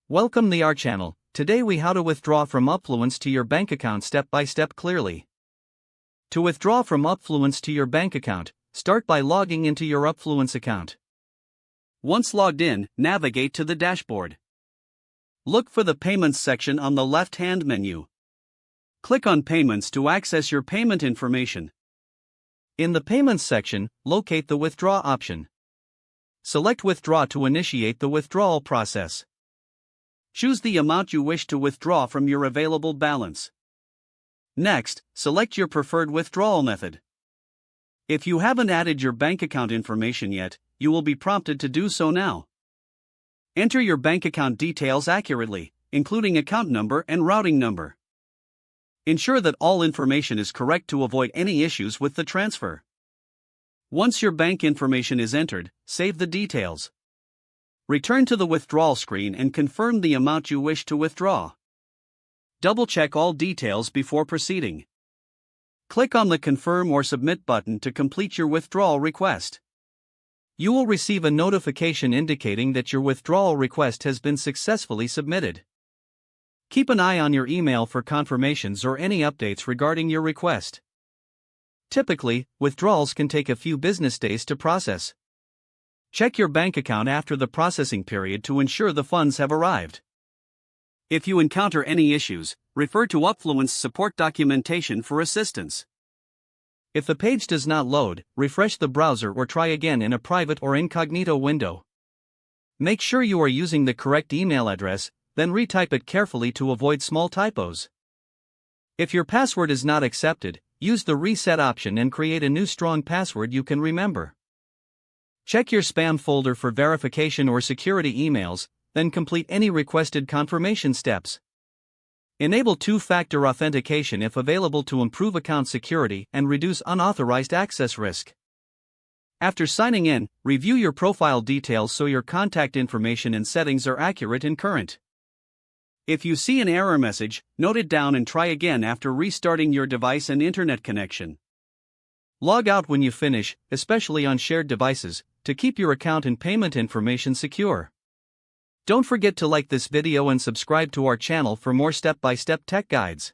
Welcome to our channel. Today we how to withdraw from Upfluence to your bank account step by step clearly. To withdraw from Upfluence to your bank account, start by logging into your Upfluence account. Once logged in, navigate to the dashboard. Look for the Payments section on the left-hand menu. Click on Payments to access your payment information. In the Payments section, locate the Withdraw option. Select Withdraw to initiate the withdrawal process. Choose the amount you wish to withdraw from your available balance. Next, select your preferred withdrawal method. If you haven't added your bank account information yet, you will be prompted to do so now. Enter your bank account details accurately, including account number and routing number. Ensure that all information is correct to avoid any issues with the transfer. Once your bank information is entered, save the details. Return to the withdrawal screen and confirm the amount you wish to withdraw. Double-check all details before proceeding. Click on the Confirm or Submit button to complete your withdrawal request. You will receive a notification indicating that your withdrawal request has been successfully submitted. Keep an eye on your email for confirmations or any updates regarding your request. Typically, withdrawals can take a few business days to process. Check your bank account after the processing period to ensure the funds have arrived. If you encounter any issues, refer to Upfluence support documentation for assistance. If the page does not load, refresh the browser or try again in a private or incognito window. Make sure you are using the correct email address, then retype it carefully to avoid small typos. If your password is not accepted, use the reset option and create a new strong password you can remember. Check your spam folder for verification or security emails, then complete any requested confirmation steps. Enable two-factor authentication if available to improve account security and reduce unauthorized access risk. After signing in, review your profile details so your contact information and settings are accurate and current. If you see an error message, note it down and try again after restarting your device and internet connection. Log out when you finish, especially on shared devices, to keep your account and payment information secure. Don't forget to like this video and subscribe to our channel for more step-by-step tech guides.